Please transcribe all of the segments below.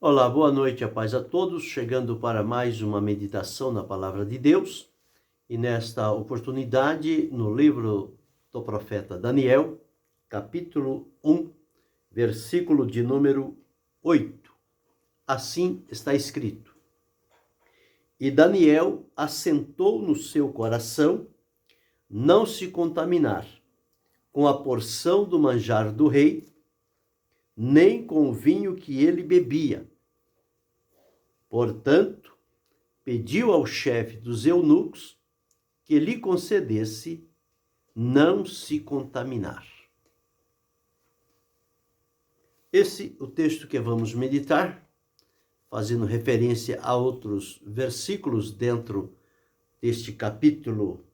Olá, boa noite, a paz a todos, chegando para mais uma meditação na Palavra de Deus, e nesta oportunidade, no livro do profeta Daniel, capítulo 1, versículo de número 8. Assim está escrito: E Daniel assentou no seu coração não se contaminar com a porção do manjar do rei, nem com o vinho que ele bebia. Portanto, pediu ao chefe dos eunucos que lhe concedesse não se contaminar. Esse é o texto que vamos meditar, fazendo referência a outros versículos dentro deste capítulo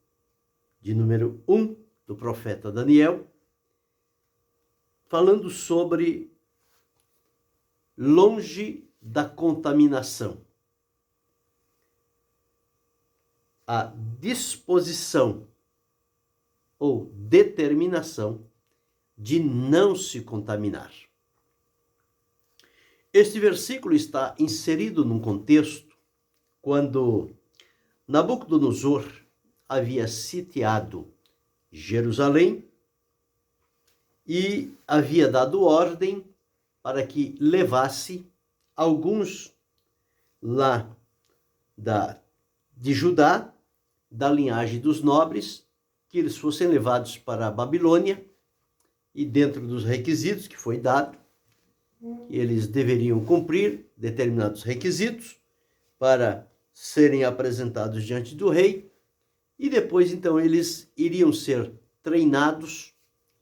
de número 1 do profeta Daniel, falando sobre longe da contaminação. A disposição ou determinação de não se contaminar. Este versículo está inserido num contexto quando Nabucodonosor havia sitiado Jerusalém e havia dado ordem para que levasse alguns lá de Judá, da linhagem dos nobres, que eles fossem levados para a Babilônia, e dentro dos requisitos que foi dado, eles deveriam cumprir determinados requisitos para serem apresentados diante do rei, e depois então eles iriam ser treinados,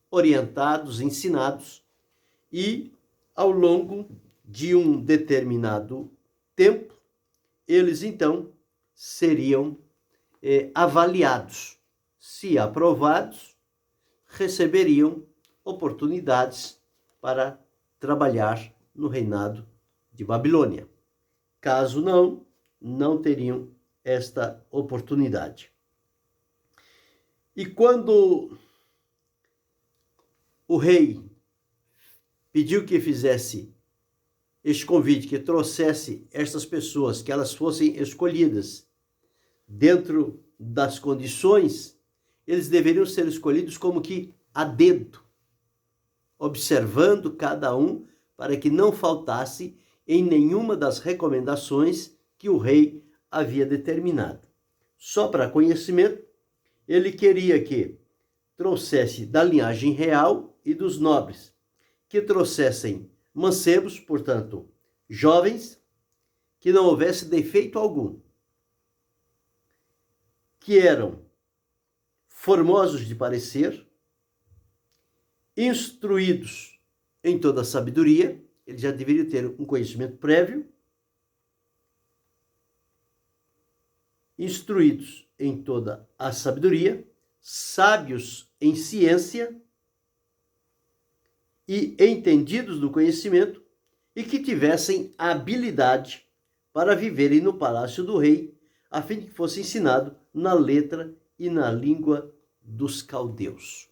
orientados, ensinados, e ao longo de um determinado tempo, eles então seriam avaliados. Se aprovados, receberiam oportunidades para trabalhar no reinado de Babilônia. Caso não teriam esta oportunidade. E quando o rei pediu que fizesse este convite, que trouxesse estas pessoas, que elas fossem escolhidas dentro das condições, eles deveriam ser escolhidos como que a dedo, observando cada um para que não faltasse em nenhuma das recomendações que o rei havia determinado. Só para conhecimento, ele queria que trouxesse da linhagem real e dos nobres, que trouxessem mancebos, portanto, jovens, que não houvesse defeito algum, que eram formosos de parecer, instruídos em toda a sabedoria, ele já deveria ter um conhecimento prévio, instruídos em toda a sabedoria, sábios em ciência e entendidos do conhecimento, e que tivessem habilidade para viverem no palácio do rei, a fim de que fosse ensinado na letra e na língua dos caldeus.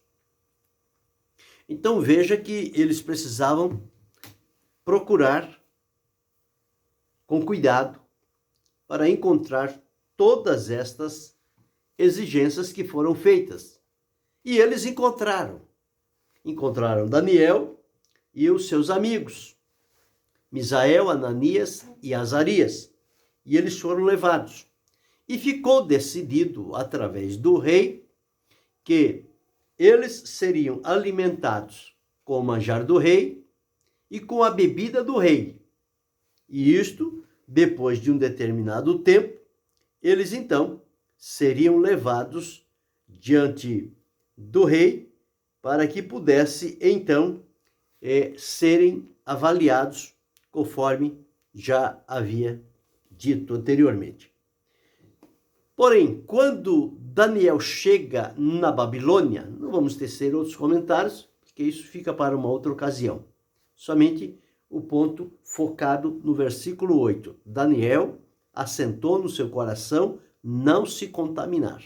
Então veja que eles precisavam procurar com cuidado para encontrar todas estas exigências que foram feitas. E eles encontraram Daniel e os seus amigos, Misael, Ananias e Azarias, e eles foram levados. E ficou decidido, através do rei, que eles seriam alimentados com o manjar do rei e com a bebida do rei. E isto, depois de um determinado tempo, eles então seriam levados diante do rei para que pudesse então serem avaliados conforme já havia dito anteriormente. Porém, quando Daniel chega na Babilônia, não vamos tecer outros comentários, porque isso fica para uma outra ocasião. Somente o ponto focado no versículo 8. Daniel assentou no seu coração não se contaminar.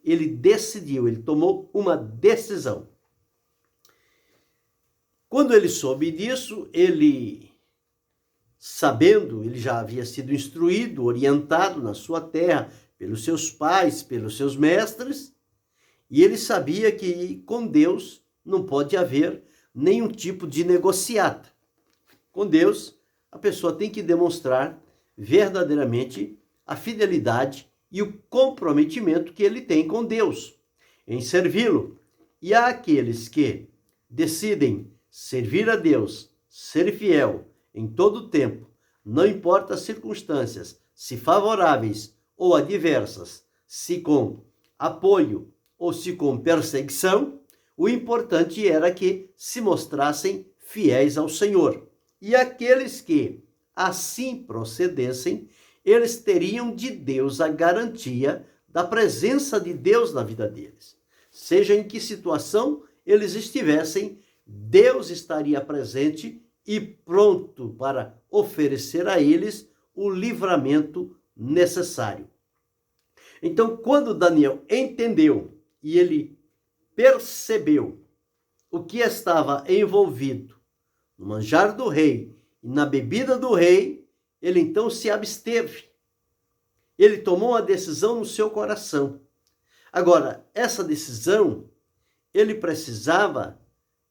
Ele decidiu, ele tomou uma decisão. Quando ele soube disso, ele sabendo, ele já havia sido instruído, orientado na sua terra pelos seus pais, pelos seus mestres, e ele sabia que com Deus não pode haver nenhum tipo de negociata. Com Deus, a pessoa tem que demonstrar verdadeiramente a fidelidade e o comprometimento que ele tem com Deus em servi-lo. E há aqueles que decidem servir a Deus, ser fiel em todo o tempo, não importa as circunstâncias, se favoráveis ou adversas, se com apoio ou se com perseguição, o importante era que se mostrassem fiéis ao Senhor. E aqueles que assim procedessem, eles teriam de Deus a garantia da presença de Deus na vida deles. Seja em que situação eles estivessem, Deus estaria presente e pronto para oferecer a eles o livramento necessário. Então, quando Daniel entendeu e ele percebeu o que estava envolvido no manjar do rei e na bebida do rei, ele então se absteve. Ele tomou uma decisão no seu coração. Agora, essa decisão, ele precisava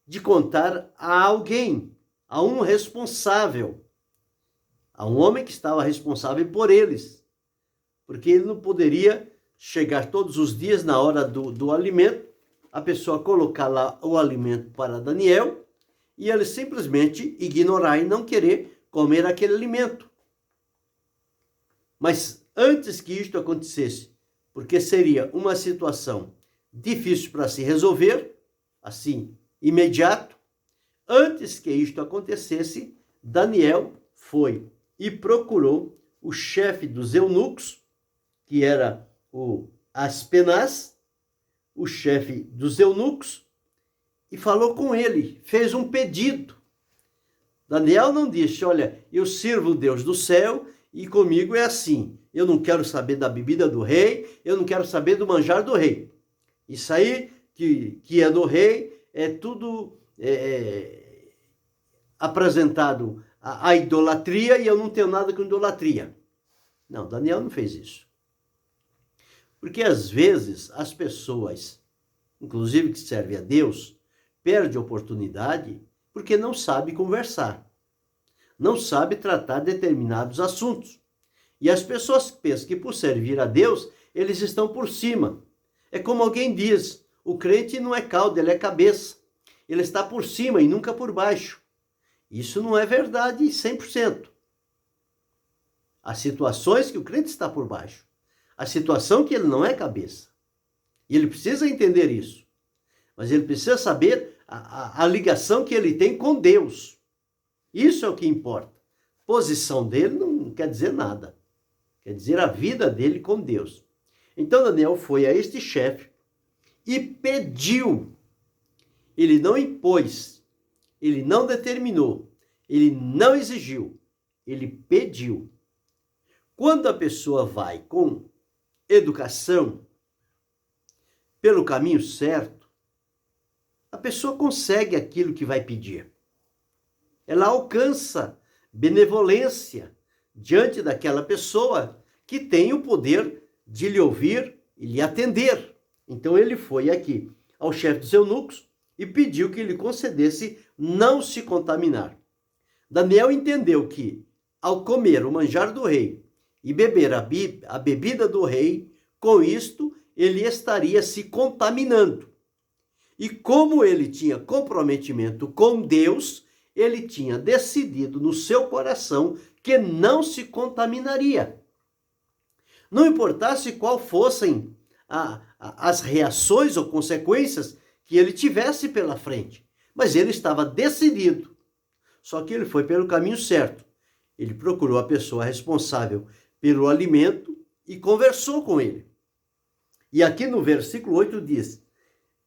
de contar a alguém, a um responsável, a um homem que estava responsável por eles, porque ele não poderia chegar todos os dias na hora do alimento, a pessoa colocar lá o alimento para Daniel e ele simplesmente ignorar e não querer comer aquele alimento. Mas antes que isto acontecesse, porque seria uma situação difícil para se resolver, assim, imediato, antes que isto acontecesse, Daniel foi e procurou o chefe dos eunucos, que era o Aspenaz, o chefe dos eunucos, e falou com ele, fez um pedido. Daniel não disse, olha, eu sirvo o Deus do céu e comigo é assim, eu não quero saber da bebida do rei, eu não quero saber do manjar do rei. Isso aí que é do rei é tudo apresentado à idolatria e eu não tenho nada com idolatria. Não, Daniel não fez isso. Porque às vezes as pessoas, inclusive que servem a Deus, perdem a oportunidade porque não sabe conversar, não sabe tratar determinados assuntos. E as pessoas pensam que por servir a Deus, eles estão por cima. É como alguém diz, o crente não é cauda, ele é cabeça. Ele está por cima e nunca por baixo. Isso não é verdade 100%. Há situações que o crente está por baixo. A situação que ele não é cabeça. E ele precisa entender isso. Mas ele precisa saber a ligação que ele tem com Deus. Isso é o que importa. Posição dele não quer dizer nada. Quer dizer a vida dele com Deus. Então Daniel foi a este chefe e pediu. Ele não impôs, ele não determinou, ele não exigiu, ele pediu. Quando a pessoa vai com educação, pelo caminho certo, a pessoa consegue aquilo que vai pedir. Ela alcança benevolência diante daquela pessoa que tem o poder de lhe ouvir e lhe atender. Então ele foi aqui ao chefe dos eunucos e pediu que lhe concedesse não se contaminar. Daniel entendeu que, ao comer o manjar do rei e beber a bebida do rei, com isto ele estaria se contaminando. E como ele tinha comprometimento com Deus, ele tinha decidido no seu coração que não se contaminaria. Não importasse qual fossem as reações ou consequências que ele tivesse pela frente, mas ele estava decidido. Só que ele foi pelo caminho certo. Ele procurou a pessoa responsável pelo alimento e conversou com ele. E aqui no versículo 8 diz,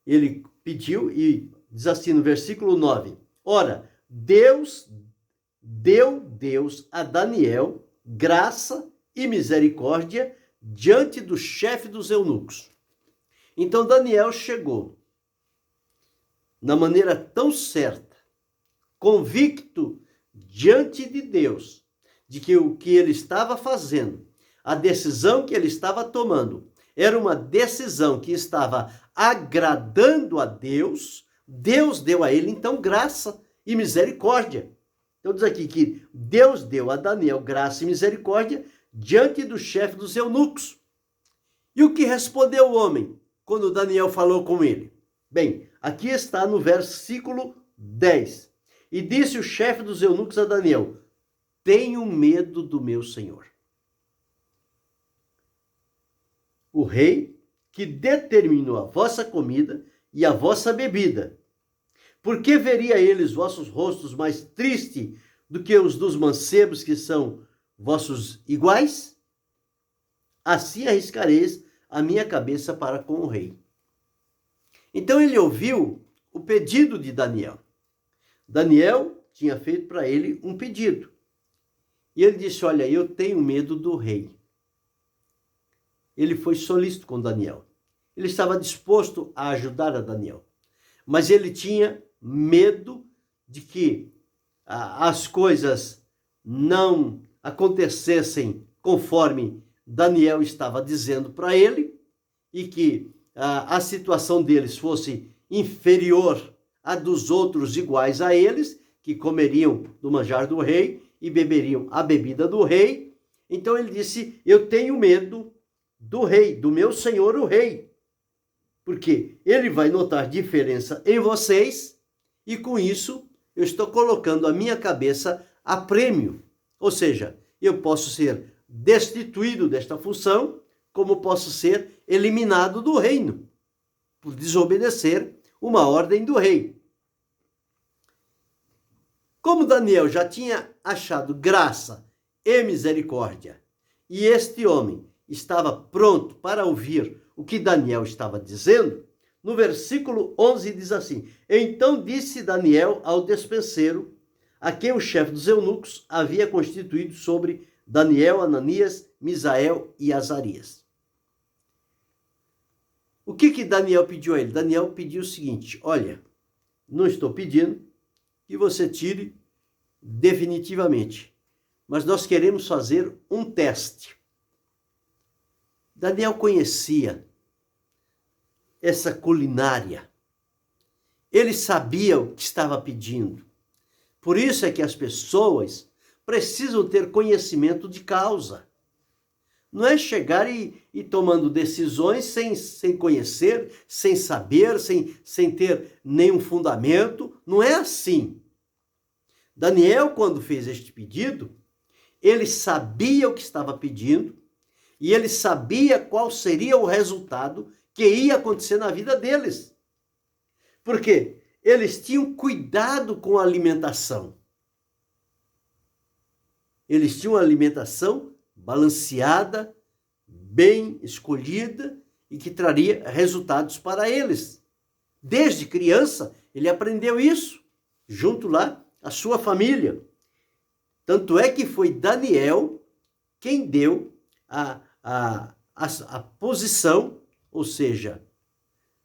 ele pediu e diz assim no versículo 9, ora, deu Deus a Daniel graça e misericórdia diante do chefe dos eunucos. Então Daniel chegou na maneira tão certa, convicto diante de Deus, de que o que ele estava fazendo, a decisão que ele estava tomando, era uma decisão que estava agradando a Deus, Deus deu a ele, então, graça e misericórdia. Então diz aqui que Deus deu a Daniel graça e misericórdia diante do chefe dos eunucos. E o que respondeu o homem quando Daniel falou com ele? Bem, aqui está no versículo 10. E disse o chefe dos eunucos a Daniel: tenho medo do meu senhor, o rei, que determinou a vossa comida e a vossa bebida. Por que veria ele os vossos rostos mais tristes do que os dos mancebos que são vossos iguais? Assim arriscareis a minha cabeça para com o rei. Então ele ouviu o pedido de Daniel. Daniel tinha feito para ele um pedido. E ele disse: olha, eu tenho medo do rei. Ele foi solícito com Daniel. Ele estava disposto a ajudar a Daniel. Mas ele tinha medo de que as coisas não acontecessem conforme Daniel estava dizendo para ele, e que a situação deles fosse inferior à dos outros iguais a eles, que comeriam do manjar do rei e beberiam a bebida do rei. Então ele disse: eu tenho medo do rei, do meu senhor o rei, porque ele vai notar diferença em vocês e com isso eu estou colocando a minha cabeça a prêmio. Ou seja, eu posso ser destituído desta função, como posso ser eliminado do reino, por desobedecer uma ordem do rei. Como Daniel já tinha achado graça e misericórdia, e este homem estava pronto para ouvir o que Daniel estava dizendo, no versículo 11 diz assim: então disse Daniel ao despenseiro, a quem o chefe dos eunucos havia constituído sobre Daniel, Ananias, Misael e Azarias. O que Daniel pediu a ele? Daniel pediu o seguinte: olha, não estou pedindo que você tire definitivamente, mas nós queremos fazer um teste. Daniel conhecia essa culinária. Ele sabia o que estava pedindo. Por isso é que as pessoas precisam ter conhecimento de causa. Não é chegar e tomando decisões sem conhecer, sem saber, sem ter nenhum fundamento. Não é assim. Daniel, quando fez este pedido, ele sabia o que estava pedindo e ele sabia qual seria o resultado que ia acontecer na vida deles. Porque eles tinham cuidado com a alimentação. Eles tinham uma alimentação balanceada, bem escolhida e que traria resultados para eles. Desde criança, ele aprendeu isso, junto lá à sua família. Tanto é que foi Daniel quem deu a posição, ou seja,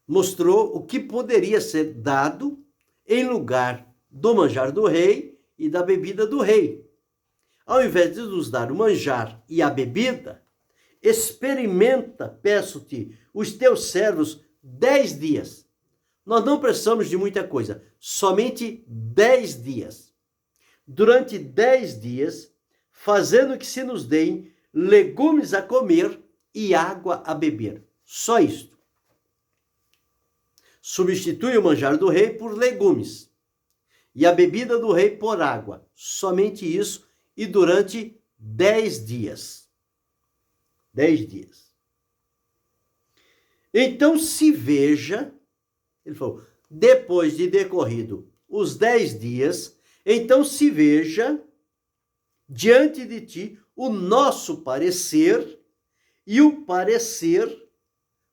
mostrou o que poderia ser dado em lugar do manjar do rei e da bebida do rei. Ao invés de nos dar o manjar e a bebida, experimenta, peço-te, os teus servos 10 dias. Nós não precisamos de muita coisa, somente 10 dias. Durante 10 dias, fazendo que se nos deem legumes a comer e água a beber. Só isto. Substitui o manjar do rei por legumes e a bebida do rei por água. Somente isso, e durante 10 dias. 10 dias. Então se veja, ele falou, depois de decorrido os 10 dias, então se veja diante de ti o nosso parecer e o parecer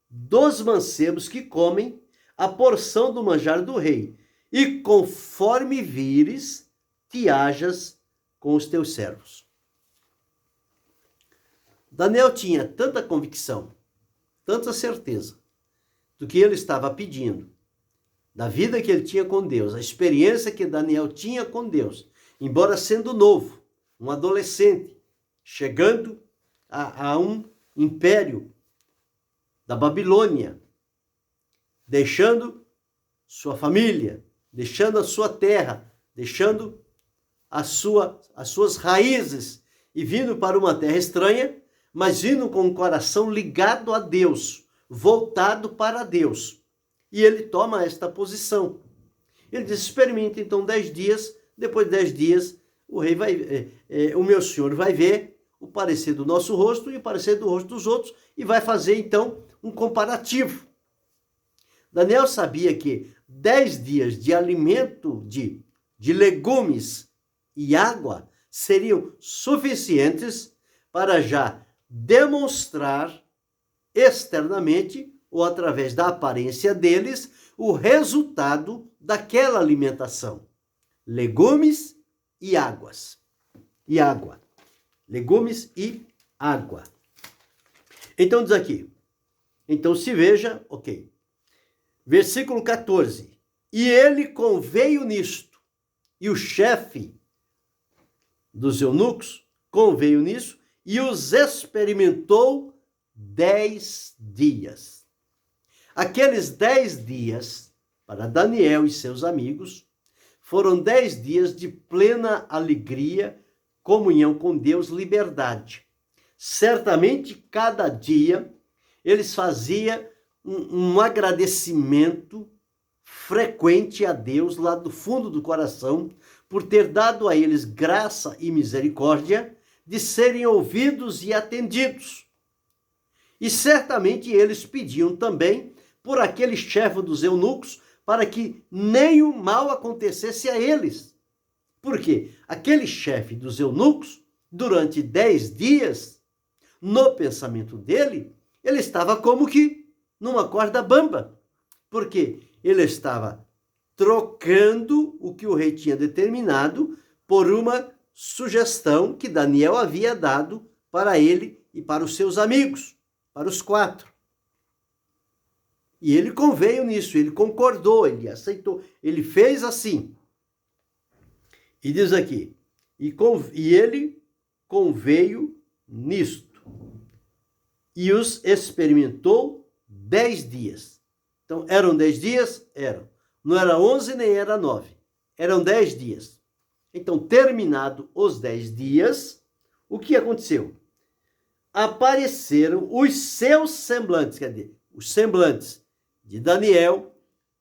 dos mancebos que comem a porção do manjar do rei, e conforme vires, te hajas com os teus servos. Daniel tinha tanta convicção, tanta certeza do que ele estava pedindo, da vida que ele tinha com Deus, a experiência que Daniel tinha com Deus, embora sendo novo, um adolescente, chegando a um império da Babilônia, deixando sua família, deixando a sua terra, deixando as suas raízes e vindo para uma terra estranha, mas vindo com o coração ligado a Deus, voltado para Deus. E ele toma esta posição. Ele diz: experimenta então 10 dias, depois de 10 dias o rei o meu senhor vai ver o parecer do nosso rosto e o parecer do rosto dos outros e vai fazer então um comparativo. Daniel sabia que 10 dias de alimento de legumes e água seriam suficientes para já demonstrar externamente ou através da aparência deles o resultado daquela alimentação. Legumes e águas. E água. Legumes e água. Então diz aqui. Então se veja, ok. Versículo 14. E ele conveio nisto. E o chefe dos eunucos conveio nisso e os experimentou 10 dias. Aqueles 10 dias, para Daniel e seus amigos, foram 10 dias de plena alegria, comunhão com Deus, liberdade. Certamente, cada dia, eles faziam um agradecimento frequente a Deus, lá do fundo do coração, por ter dado a eles graça e misericórdia de serem ouvidos e atendidos. E certamente eles pediam também por aquele chefe dos eunucos para que nenhum mal acontecesse a eles. Porque aquele chefe dos eunucos, durante 10 dias, no pensamento dele, ele estava como que numa corda bamba. Porque ele estava trocando o que o rei tinha determinado por uma sugestão que Daniel havia dado para ele e para os seus amigos, para os 4. E ele conveio nisso, ele concordou, ele aceitou, ele fez assim. E diz aqui, e ele conveio nisto, e os experimentou 10 dias. Então, eram 10 dias? Eram. Não era 11 nem era 9. Eram 10 dias. Então, terminado os 10 dias, o que aconteceu? Apareceram os seus semblantes, quer dizer, os semblantes de Daniel,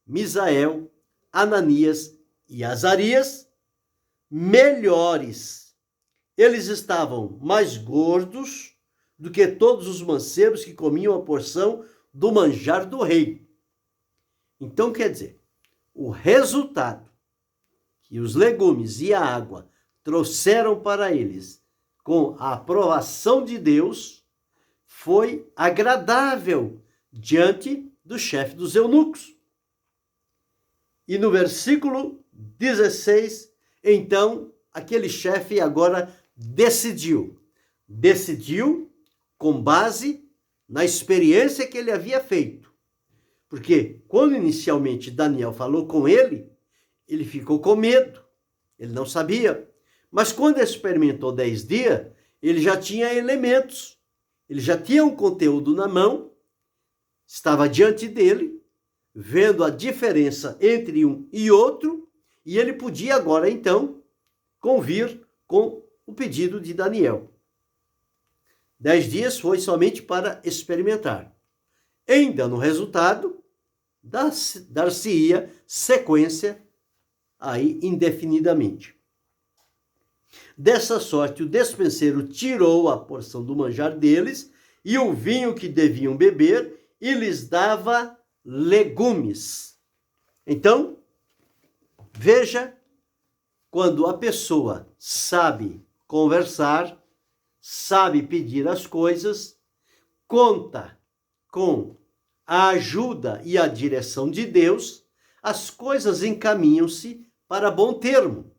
Misael, Ananias e Azarias, melhores. Eles estavam mais gordos do que todos os mancebos que comiam a porção do manjar do rei. Então, quer dizer, o resultado que os legumes e a água trouxeram para eles com a aprovação de Deus foi agradável diante do chefe dos eunucos. E no versículo 16, então, aquele chefe agora decidiu com base na experiência que ele havia feito. Porque quando inicialmente Daniel falou com ele, ele ficou com medo, ele não sabia. Mas quando experimentou 10 dias, ele já tinha elementos, ele já tinha um conteúdo na mão, estava diante dele, vendo a diferença entre um e outro, e ele podia agora, então, convir com o pedido de Daniel. 10 dias foi somente para experimentar. Em dando resultado, dar-se-ia sequência aí indefinidamente. Dessa sorte, o despenseiro tirou a porção do manjar deles e o vinho que deviam beber e lhes dava legumes. Então, veja, quando a pessoa sabe conversar, sabe pedir as coisas, conta com a ajuda e a direção de Deus, as coisas encaminham-se para bom termo.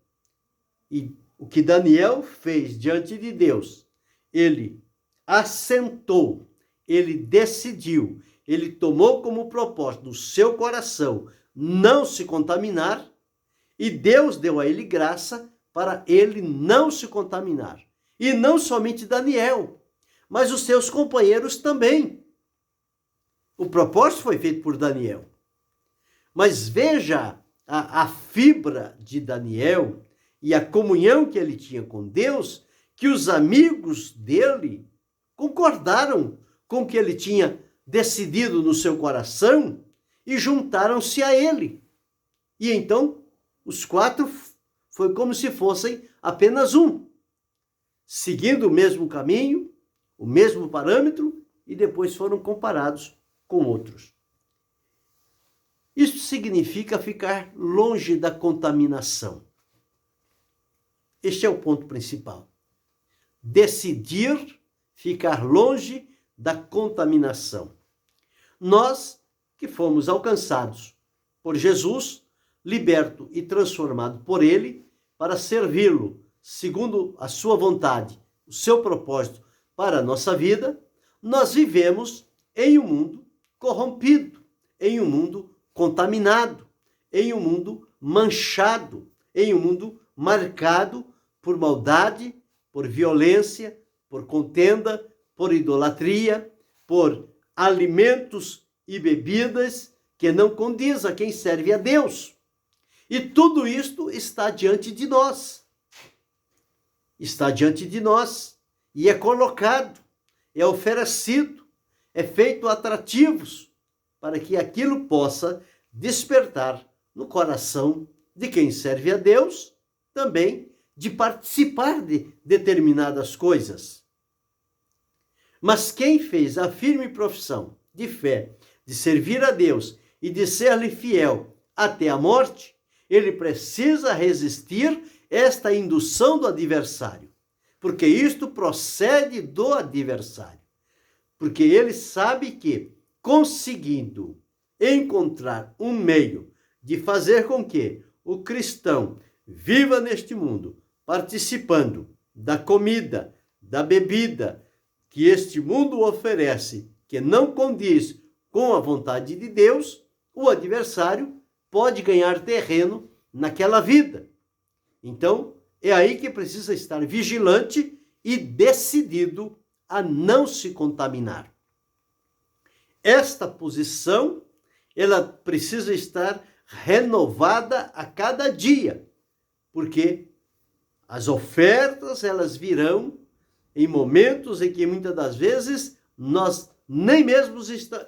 E o que Daniel fez diante de Deus, ele assentou, ele decidiu, ele tomou como propósito no seu coração não se contaminar, e Deus deu a ele graça para ele não se contaminar. E não somente Daniel, mas os seus companheiros também. O propósito foi feito por Daniel. Mas veja a fibra de Daniel e a comunhão que ele tinha com Deus, que os amigos dele concordaram com o que ele tinha decidido no seu coração e juntaram-se a ele. E então, os 4 foi como se fossem apenas um, seguindo o mesmo caminho, o mesmo parâmetro, e depois foram comparados com outros. Isso significa ficar longe da contaminação. Este é o ponto principal. Decidir ficar longe da contaminação. Nós que fomos alcançados por Jesus, liberto e transformado por ele, para servi-lo segundo a sua vontade, o seu propósito para a nossa vida, nós vivemos em um mundo corrompido, em um mundo contaminado, em um mundo manchado, em um mundo marcado por maldade, por violência, por contenda, por idolatria, por alimentos e bebidas que não condiz a quem serve a Deus. E tudo isto está diante de nós. Está diante de nós e é colocado, é oferecido, é feito atrativos para que aquilo possa despertar no coração de quem serve a Deus também de participar de determinadas coisas. Mas quem fez a firme profissão de fé, de servir a Deus e de ser-lhe fiel até a morte, ele precisa resistir esta indução do adversário, porque isto procede do adversário. Porque ele sabe que, conseguindo encontrar um meio de fazer com que o cristão viva neste mundo, participando da comida, da bebida que este mundo oferece, que não condiz com a vontade de Deus, o adversário pode ganhar terreno naquela vida. Então, é aí que precisa estar vigilante e decidido a não se contaminar. Esta posição, ela precisa estar renovada a cada dia, porque as ofertas, elas virão em momentos em que muitas das vezes nós nem mesmo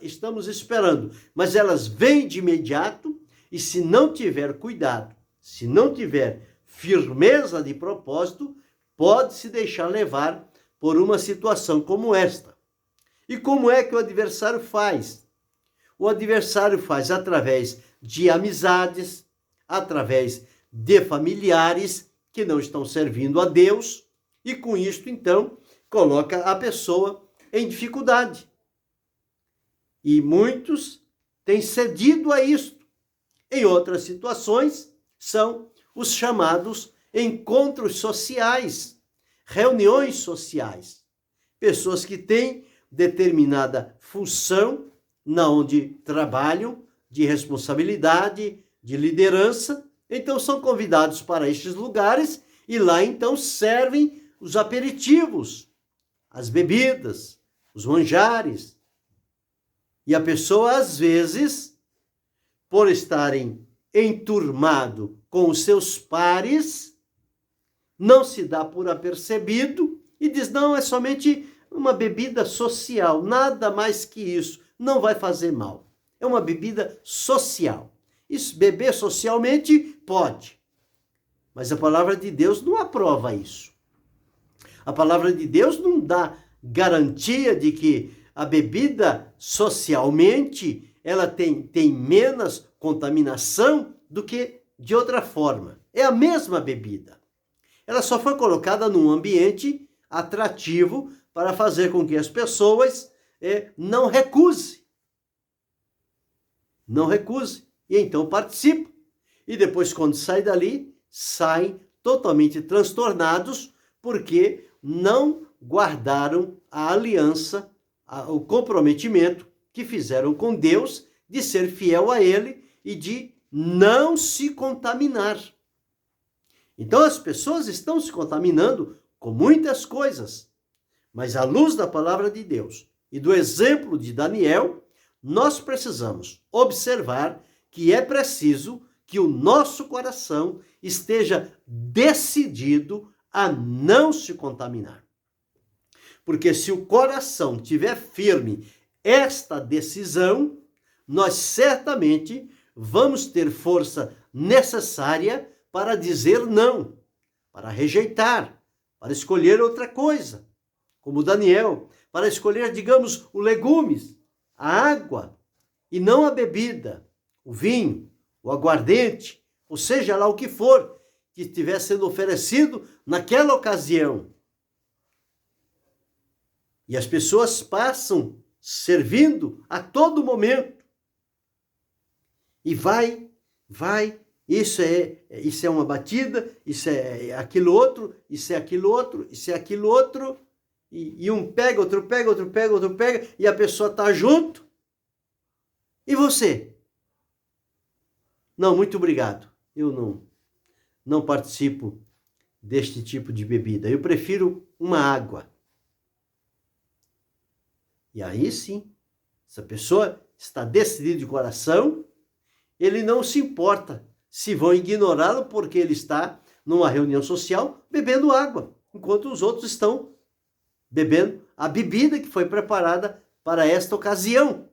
estamos esperando, mas elas vêm de imediato e se não tiver cuidado, se não tiver firmeza de propósito, pode se deixar levar por uma situação como esta. E como é que o adversário faz? O adversário faz através de amizades, através de familiares que não estão servindo a Deus, e com isto, então, coloca a pessoa em dificuldade. E muitos têm cedido a isto. Em outras situações, são os chamados encontros sociais, reuniões sociais. Pessoas que têm determinada função na onde trabalham, de responsabilidade, de liderança, então são convidados para estes lugares e lá então servem os aperitivos, as bebidas, os manjares. E a pessoa, às vezes, por estarem enturmado com os seus pares, não se dá por apercebido e diz, não, é somente uma bebida social, nada mais que isso, não vai fazer mal. É uma bebida social. Isso, beber socialmente, pode. Mas a palavra de Deus não aprova isso. A palavra de Deus não dá garantia de que a bebida socialmente ela tem menos contaminação do que de outra forma. É a mesma bebida. Ela só foi colocada num ambiente atrativo para fazer com que as pessoas não recusem. Não recuse. E então participam. E depois, quando sai dali, saem totalmente transtornados porque não guardaram a aliança, o comprometimento que fizeram com Deus de ser fiel a Ele e de não se contaminar. Então as pessoas estão se contaminando com muitas coisas, mas à luz da palavra de Deus e do exemplo de Daniel, nós precisamos observar que é preciso que o nosso coração esteja decidido a não se contaminar. Porque se o coração tiver firme esta decisão, nós certamente vamos ter força necessária para dizer não, para rejeitar, para escolher outra coisa, como Daniel, para escolher, digamos, os legumes, a água, e não a bebida, o vinho, o aguardente, ou seja lá o que for que estiver sendo oferecido naquela ocasião. E as pessoas passam servindo a todo momento. E vai, isso é uma batida, isso é aquilo outro, isso é aquilo outro, isso é aquilo outro, e um pega, outro pega, outro pega, outro pega, e a pessoa está junto. E você? Não, muito obrigado. Eu não participo deste tipo de bebida. Eu prefiro uma água. E aí sim, essa pessoa está decidida de coração, ele não se importa se vão ignorá-lo porque ele está numa reunião social bebendo água, enquanto os outros estão bebendo a bebida que foi preparada para esta ocasião.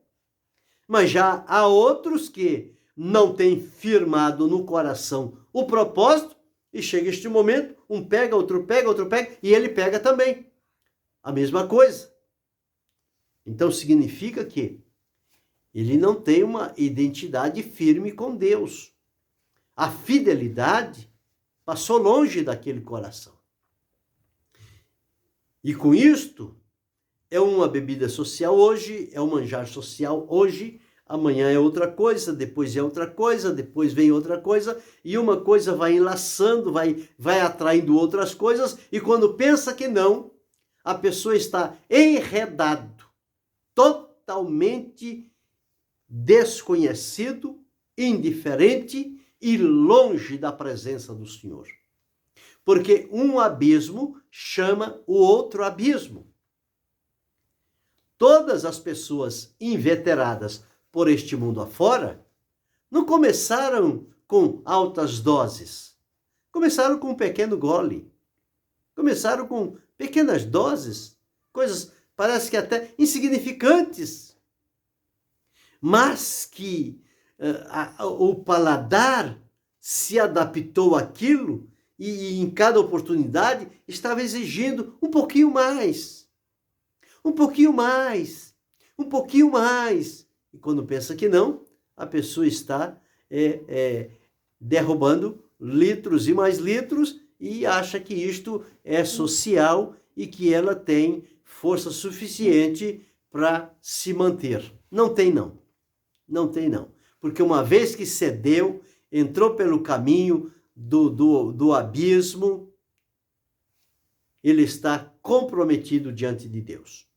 Mas já há outros que não têm firmado no coração o propósito e chega este momento, um pega, outro pega, e ele pega também. A mesma coisa. Então significa que ele não tem uma identidade firme com Deus. A fidelidade passou longe daquele coração. E com isto, é uma bebida social hoje, é um manjar social hoje, amanhã é outra coisa, depois é outra coisa, depois vem outra coisa, e uma coisa vai enlaçando, vai atraindo outras coisas, e quando pensa que não, a pessoa está enredado, totalmente desconhecido, indiferente e longe da presença do Senhor. Porque um abismo chama o outro abismo. Todas as pessoas inveteradas por este mundo afora não começaram com altas doses. Começaram com um pequeno gole. Começaram com pequenas doses, coisas parece que até insignificantes, mas que o paladar se adaptou àquilo e em cada oportunidade estava exigindo um pouquinho mais, um pouquinho mais, um pouquinho mais. E quando pensa que não, a pessoa está derrubando litros e mais litros e acha que isto é social e que ela tem força suficiente para se manter. Não tem não. Não tem não. Porque uma vez que cedeu, entrou pelo caminho do abismo, ele está comprometido diante de Deus.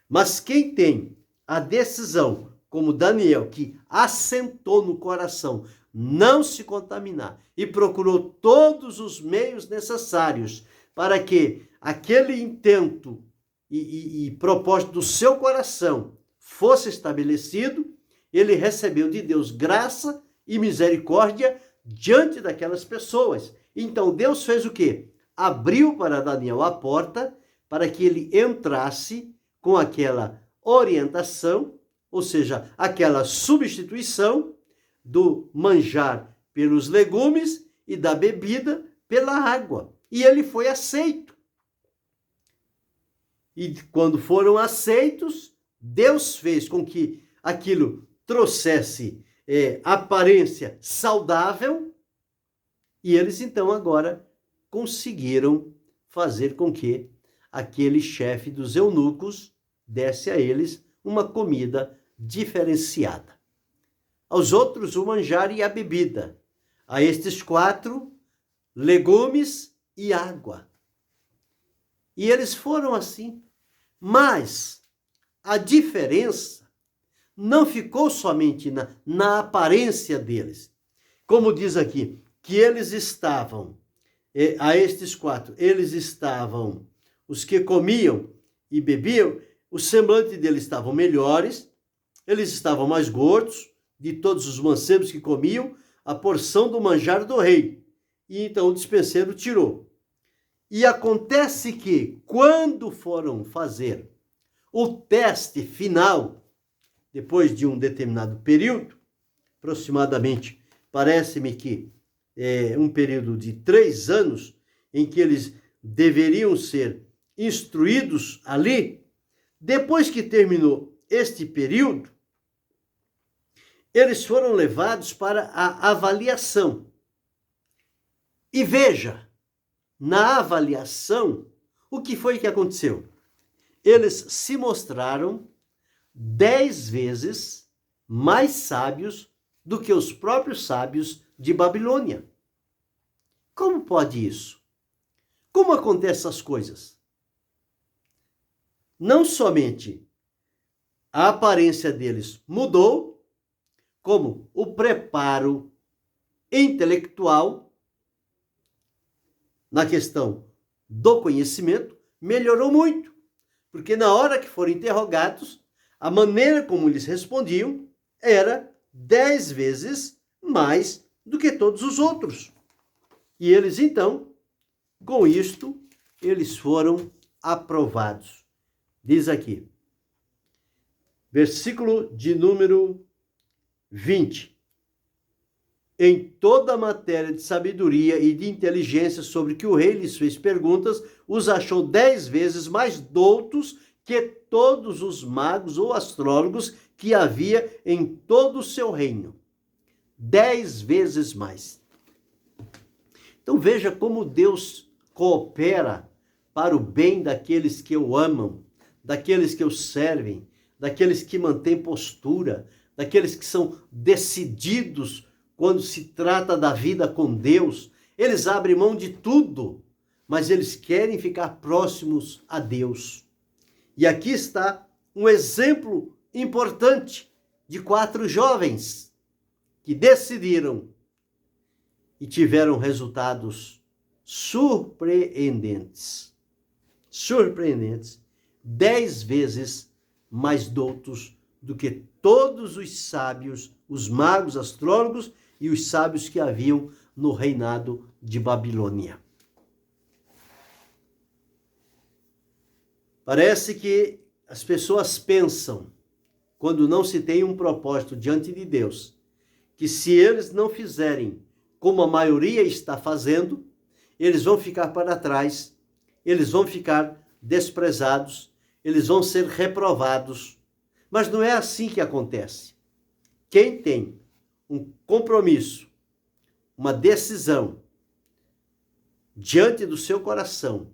Mas quem tem a decisão, como Daniel, que assentou no coração não se contaminar e procurou todos os meios necessários para que aquele intento e propósito do seu coração fosse estabelecido, ele recebeu de Deus graça e misericórdia diante daquelas pessoas. Então Deus fez o quê? Abriu para Daniel a porta para que ele entrasse com aquela orientação, ou seja, aquela substituição do manjar pelos legumes e da bebida pela água. E ele foi aceito. E quando foram aceitos, Deus fez com que aquilo trouxesse aparência saudável, e eles então agora conseguiram fazer com que aquele chefe dos eunucos desse a eles uma comida diferenciada. Aos outros o manjar e a bebida, a estes 4 legumes e água. E eles foram assim, mas a diferença não ficou somente na aparência deles. Como diz aqui, que eles estavam a estes 4, eles estavam, os que comiam e bebiam, o semblante deles estavam melhores, eles estavam mais gordos, de todos os mancebos que comiam, a porção do manjar do rei. E então o despenseiro tirou. E acontece que, quando foram fazer o teste final, depois de um determinado período, aproximadamente, parece-me que um período de 3 anos, em que eles deveriam ser instruídos ali, depois que terminou este período, eles foram levados para a avaliação. E veja, na avaliação, o que foi que aconteceu? Eles se mostraram 10 vezes mais sábios do que os próprios sábios de Babilônia. Como pode isso? Como acontecem essas coisas? Não somente a aparência deles mudou, como o preparo intelectual na questão do conhecimento melhorou muito, porque na hora que foram interrogados, a maneira como eles respondiam era 10 vezes mais do que todos os outros. E eles, então, com isto, eles foram aprovados. Diz aqui, versículo de número 20. Em toda a matéria de sabedoria e de inteligência sobre que o rei lhes fez perguntas, os achou 10 vezes mais doutos que todos os magos ou astrólogos que havia em todo o seu reino. 10 vezes mais. Então veja como Deus coopera para o bem daqueles que o amam, daqueles que o servem, daqueles que mantêm postura, daqueles que são decididos quando se trata da vida com Deus. Eles abrem mão de tudo, mas eles querem ficar próximos a Deus. E aqui está um exemplo importante de 4 jovens que decidiram e tiveram resultados surpreendentes. Surpreendentes. 10 vezes mais doutos do que todos os sábios, os magos, astrólogos e os sábios que haviam no reinado de Babilônia. Parece que as pessoas pensam, quando não se tem um propósito diante de Deus, que se eles não fizerem como a maioria está fazendo, eles vão ficar para trás, eles vão ficar desprezados, eles vão ser reprovados. Mas não é assim que acontece. Quem tem um compromisso, uma decisão diante do seu coração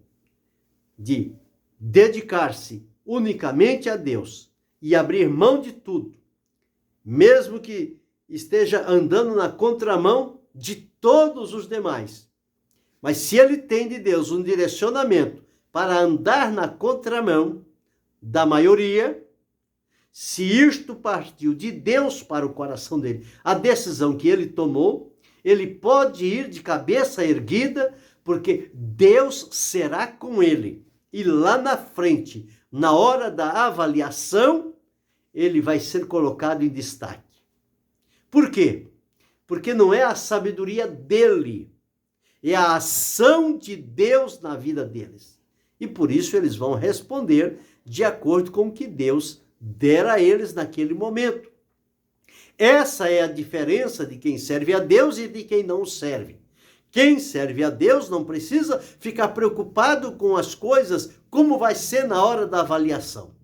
de dedicar-se unicamente a Deus e abrir mão de tudo, mesmo que esteja andando na contramão de todos os demais, mas se ele tem de Deus um direcionamento para andar na contramão da maioria, se isto partiu de Deus para o coração dele, a decisão que ele tomou, ele pode ir de cabeça erguida, porque Deus será com ele. E lá na frente, na hora da avaliação, ele vai ser colocado em destaque. Por quê? Porque não é a sabedoria dele, é a ação de Deus na vida deles. E por isso eles vão responder de acordo com o que Deus der a eles naquele momento. Essa é a diferença de quem serve a Deus e de quem não serve. Quem serve a Deus não precisa ficar preocupado com as coisas, como vai ser na hora da avaliação.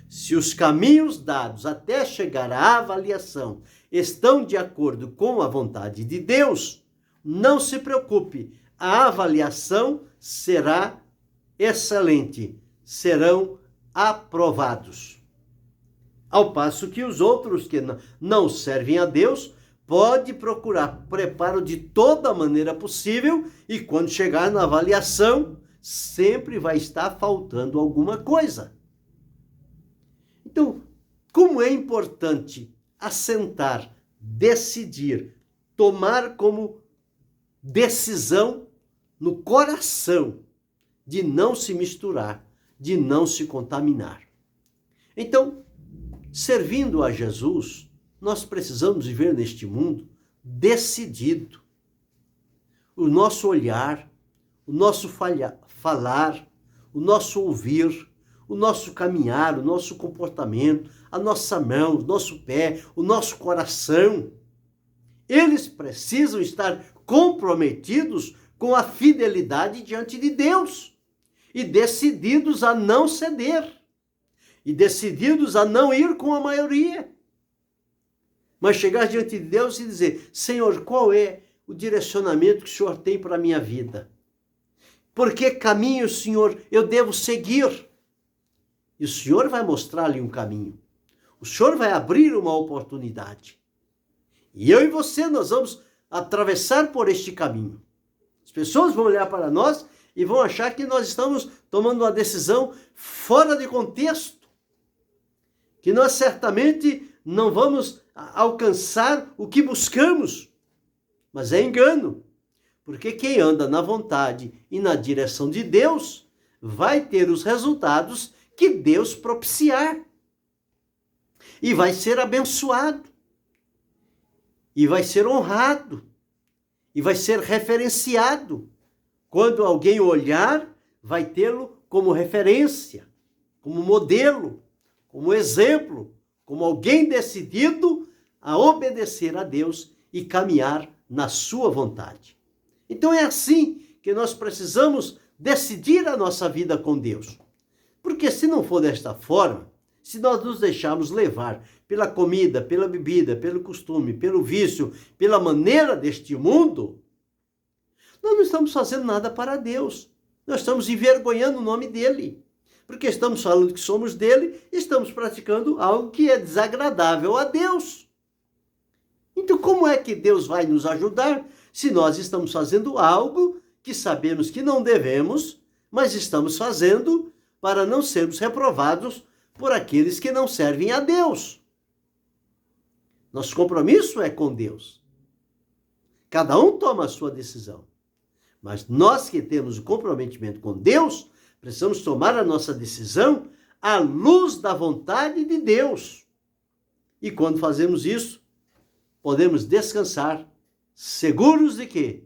Se os caminhos dados até chegar à avaliação estão de acordo com a vontade de Deus, não se preocupe, a avaliação será excelente, serão aprovados. Ao passo que os outros que não servem a Deus pode procurar preparo de toda maneira possível e quando chegar na avaliação sempre vai estar faltando alguma coisa. Então, como é importante assentar, decidir, tomar como decisão no coração de não se misturar, de não se contaminar. Então, servindo a Jesus, nós precisamos viver neste mundo decidido. O nosso olhar, o nosso falar, o nosso ouvir, o nosso caminhar, o nosso comportamento, a nossa mão, o nosso pé, o nosso coração, eles precisam estar comprometidos com a fidelidade diante de Deus e decididos a não ceder e decididos a não ir com a maioria, mas chegar diante de Deus e dizer: Senhor, qual é o direcionamento que o Senhor tem para a minha vida? Por que caminho, Senhor, eu devo seguir? E o Senhor vai mostrar-lhe um caminho. O Senhor vai abrir uma oportunidade. E eu e você, nós vamos atravessar por este caminho. As pessoas vão olhar para nós e vão achar que nós estamos tomando uma decisão fora de contexto. Que nós certamente não vamos alcançar o que buscamos. Mas é engano. Porque quem anda na vontade e na direção de Deus vai ter os resultados que Deus propiciar. E vai ser abençoado. E vai ser honrado. E vai ser referenciado. Quando alguém olhar, vai tê-lo como referência, como modelo, como exemplo, como alguém decidido a obedecer a Deus e caminhar na sua vontade. Então é assim que nós precisamos decidir a nossa vida com Deus. Porque se não for desta forma, se nós nos deixarmos levar pela comida, pela bebida, pelo costume, pelo vício, pela maneira deste mundo, nós não estamos fazendo nada para Deus. Nós estamos envergonhando o nome dele. Porque estamos falando que somos dele e estamos praticando algo que é desagradável a Deus. Então, como é que Deus vai nos ajudar se nós estamos fazendo algo que sabemos que não devemos, mas estamos fazendo para não sermos reprovados por aqueles que não servem a Deus? Nosso compromisso é com Deus. Cada um toma a sua decisão. Mas nós que temos o comprometimento com Deus, precisamos tomar a nossa decisão à luz da vontade de Deus. E quando fazemos isso, podemos descansar, seguros de que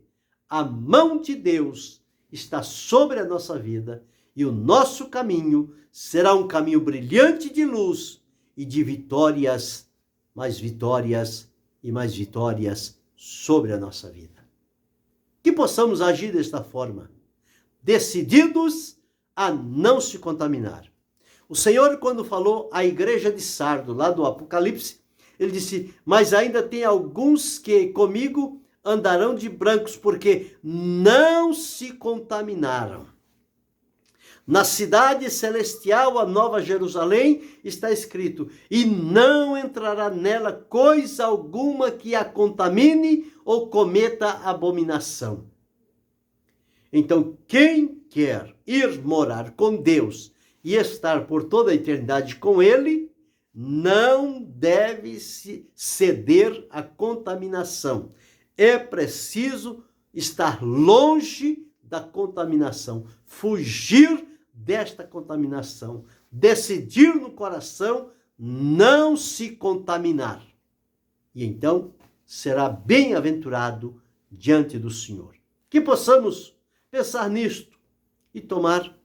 a mão de Deus está sobre a nossa vida e o nosso caminho será um caminho brilhante de luz e de vitórias, mais vitórias e mais vitórias sobre a nossa vida. Que possamos agir desta forma, decididos a não se contaminar. O Senhor, quando falou à igreja de Sardo, lá do Apocalipse, ele disse: mas ainda tem alguns que comigo andarão de brancos, porque não se contaminaram. Na cidade celestial, a Nova Jerusalém, está escrito: e não entrará nela coisa alguma que a contamine ou cometa abominação. Então, quem quer ir morar com Deus e estar por toda a eternidade com Ele, não deve se ceder à contaminação. É preciso estar longe da contaminação, fugir desta contaminação, decidir no coração não se contaminar. E então será bem-aventurado diante do Senhor. Que possamos pensar nisto e tomar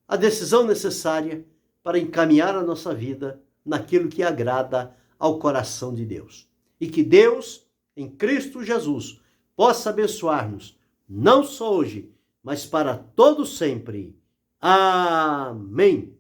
a decisão necessária para encaminhar a nossa vida naquilo que agrada ao coração de Deus. E que Deus, em Cristo Jesus, possa abençoar-nos, não só hoje, mas para todo sempre. Amém.